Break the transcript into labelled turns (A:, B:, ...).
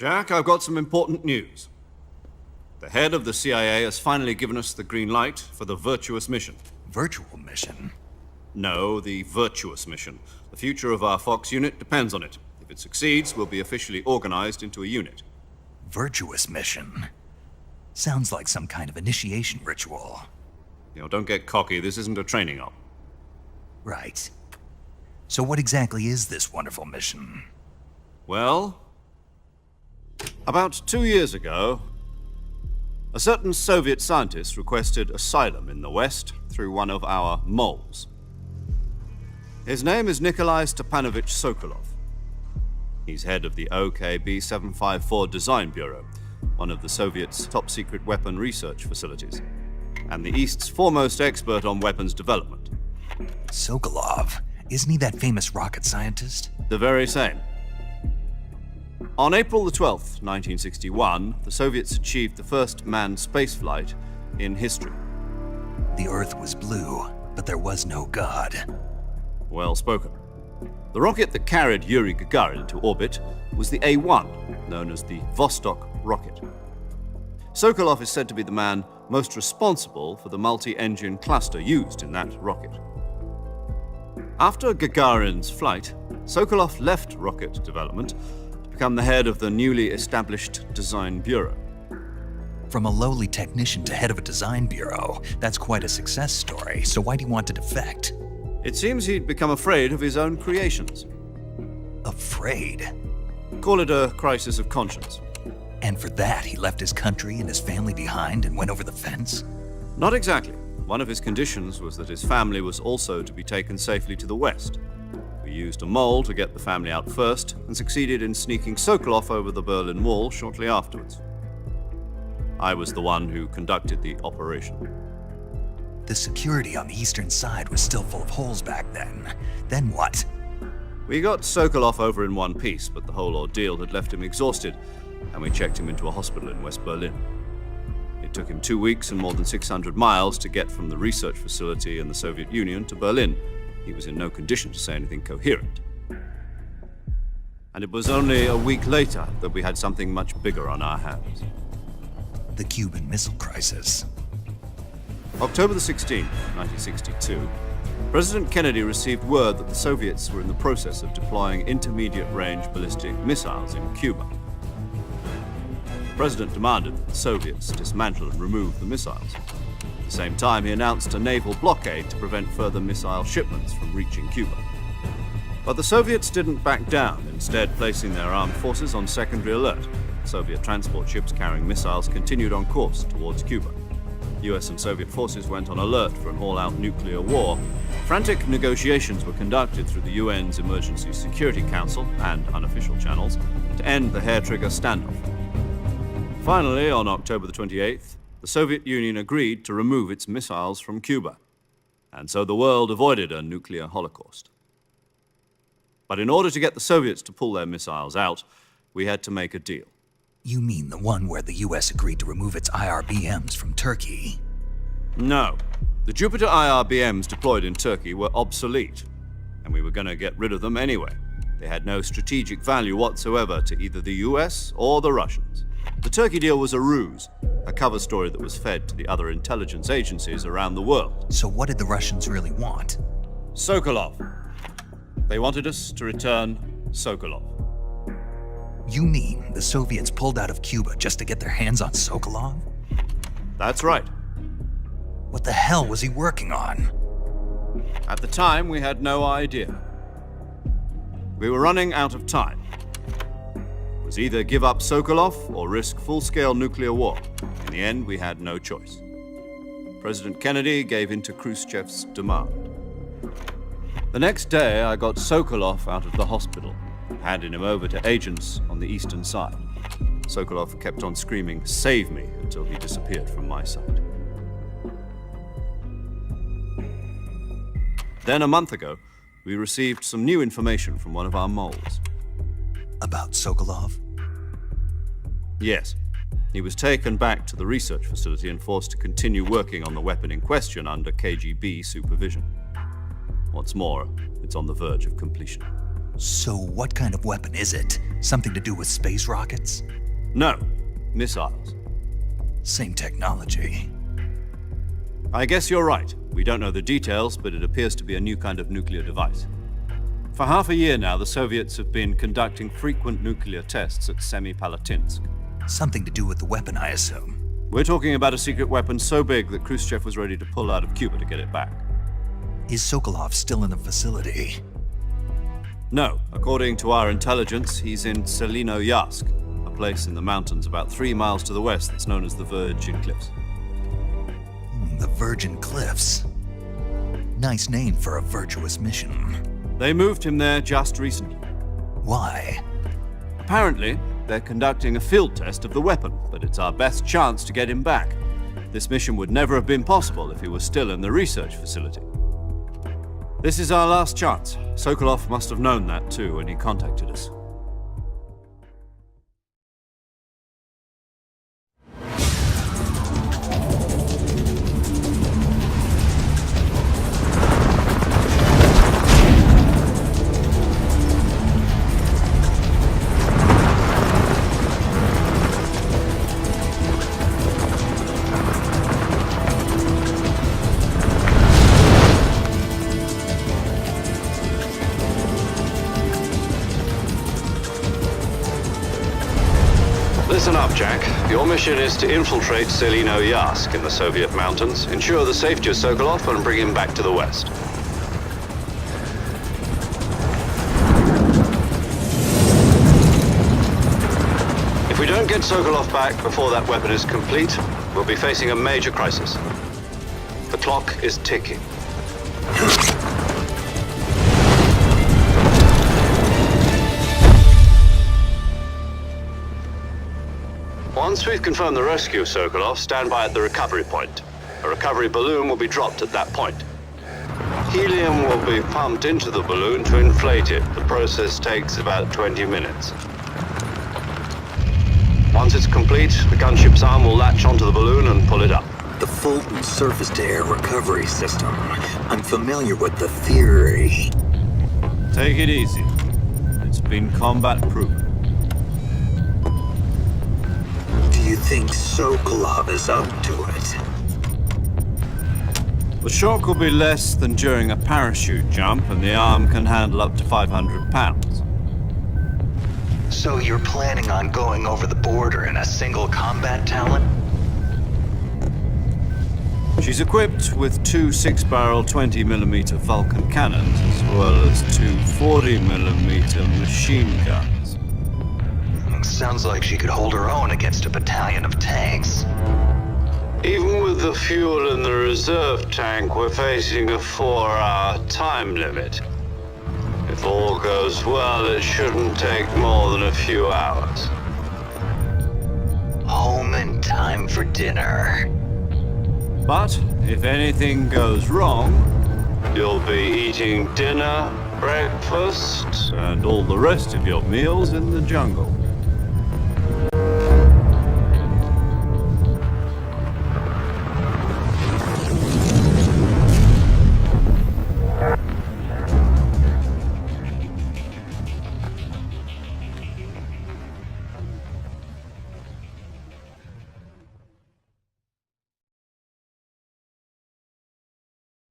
A: Jack, I've got some important news. The head of the CIA has finally given us the green light for the virtuous mission.
B: Virtual mission?
A: No, the virtuous mission. The future of our Fox unit depends on it. If it succeeds, we'll be officially organized into a unit.
B: Virtuous mission? Sounds like some kind of initiation ritual.
A: Don't get cocky. This isn't a training op.
B: Right. So what exactly is this wonderful mission?
A: Well, about 2 years ago, a certain Soviet scientist requested asylum in the West through one of our moles. His name is Nikolai Stepanovich Sokolov. He's head of the OKB 754 Design Bureau, one of the Soviets' top-secret weapon research facilities, and the East's foremost expert on weapons development.
B: Sokolov? Isn't he that famous rocket scientist?
A: The very same. On April the 12th, 1961, the Soviets achieved the first manned spaceflight in history.
B: The Earth was blue, but there was no God.
A: Well spoken. The rocket that carried Yuri Gagarin to orbit was the A-1, known as the Vostok rocket. Sokolov is said to be the man most responsible for the multi-engine cluster used in that rocket. After Gagarin's flight, Sokolov left rocket development to become the head of the newly established Design Bureau.
B: From a lowly technician to head of a design bureau, that's quite a success story, so why do you want to defect?
A: It seems he'd become afraid of his own creations.
B: Afraid?
A: Call it a crisis of conscience.
B: And for that, he left his country and his family behind and went over the fence?
A: Not exactly. One of his conditions was that his family was also to be taken safely to the West. We used a mole to get the family out first and succeeded in sneaking Sokolov over the Berlin Wall shortly afterwards. I was the one who conducted the operation.
B: The security on the eastern side was still full of holes back then. Then what?
A: We got Sokolov over in one piece, but the whole ordeal had left him exhausted, and we checked him into a hospital in West Berlin. It took him 2 weeks and more than 600 miles to get from the research facility in the Soviet Union to Berlin. He was in no condition to say anything coherent. And it was only a week later that we had something much bigger on our hands.
B: The Cuban Missile Crisis.
A: October the 16th, 1962, President Kennedy received word that the Soviets were in the process of deploying intermediate-range ballistic missiles in Cuba. The President demanded that the Soviets dismantle and remove the missiles. At the same time, he announced a naval blockade to prevent further missile shipments from reaching Cuba. But the Soviets didn't back down, instead placing their armed forces on secondary alert. Soviet transport ships carrying missiles continued on course towards Cuba. US and Soviet forces went on alert for an all-out nuclear war. Frantic negotiations were conducted through the UN's Emergency Security Council and unofficial channels to end the hair-trigger standoff. Finally, on October the 28th, the Soviet Union agreed to remove its missiles from Cuba, and so the world avoided a nuclear holocaust. But in order to get the Soviets to pull their missiles out, we had to make a deal.
B: You mean the one where the US agreed to remove its IRBMs from Turkey?
A: No. The Jupiter IRBMs deployed in Turkey were obsolete, and we were going to get rid of them anyway. They had no strategic value whatsoever to either the US or the Russians. The Turkey deal was a ruse, a cover story that was fed to the other intelligence agencies around the world.
B: So what did the Russians really want?
A: Sokolov. They wanted us to return Sokolov.
B: You mean the Soviets pulled out of Cuba just to get their hands on Sokolov?
A: That's right.
B: What the hell was he working on?
A: At the time, we had no idea. We were running out of time. It was either give up Sokolov or risk full-scale nuclear war. In the end, we had no choice. President Kennedy gave in to Khrushchev's demand. The next day, I got Sokolov out of the hospital, handing him over to agents on the eastern side. Sokolov kept on screaming, "Save me," until he disappeared from my sight. Then a month ago, we received some new information from one of our moles.
B: About Sokolov?
A: Yes. He was taken back to the research facility and forced to continue working on the weapon in question under KGB supervision. What's more, it's on the verge of completion.
B: So what kind of weapon is it? Something to do with space rockets?
A: No, missiles.
B: Same technology.
A: I guess you're right. We don't know the details, but it appears to be a new kind of nuclear device. For half a year now, the Soviets have been conducting frequent nuclear tests at Semipalatinsk.
B: Something to do with the weapon, I assume.
A: We're talking about a secret weapon so big that Khrushchev was ready to pull out of Cuba to get it back.
B: Is Sokolov still in the facility?
A: No, according to our intelligence, he's in Selino-Yarsk, a place in the mountains about 3 miles to the west that's known as the Virgin Cliffs.
B: The Virgin Cliffs. Nice name for a virtuous mission.
A: They moved him there just recently.
B: Why?
A: Apparently, they're conducting a field test of the weapon, but it's our best chance to get him back. This mission would never have been possible if he was still in the research facility. This is our last chance. Sokolov must have known that too when he contacted us. Listen up, Jack. Your mission is to infiltrate Selino-Yarsk in the Soviet mountains, ensure the safety of Sokolov, and bring him back to the West. If we don't get Sokolov back before that weapon is complete, we'll be facing a major crisis. The clock is ticking. Once we've confirmed the rescue of Sokolov, stand by at the recovery point. A recovery balloon will be dropped at that point. Helium will be pumped into the balloon to inflate it. The process takes about 20 minutes. Once it's complete, the gunship's arm will latch onto the balloon and pull it up.
C: The Fulton surface-to-air recovery system. I'm familiar with the theory.
A: Take it easy. It's been combat-proven.
C: Do you think Sokolov is up to it?
A: The shock will be less than during a parachute jump, and the arm can handle up to 500 pounds.
C: So you're planning on going over the border in a single combat talent?
A: She's equipped with two 6-barrel 20mm Vulcan cannons, as well as two 40mm machine guns.
C: Sounds like she could hold her own against a battalion of tanks.
A: Even with the fuel in the reserve tank, we're facing a 4-hour time limit. If all goes well, it shouldn't take more than a few hours.
C: Home in time for dinner.
A: But if anything goes wrong, you'll be eating dinner, breakfast, and all the rest of your meals in the jungle.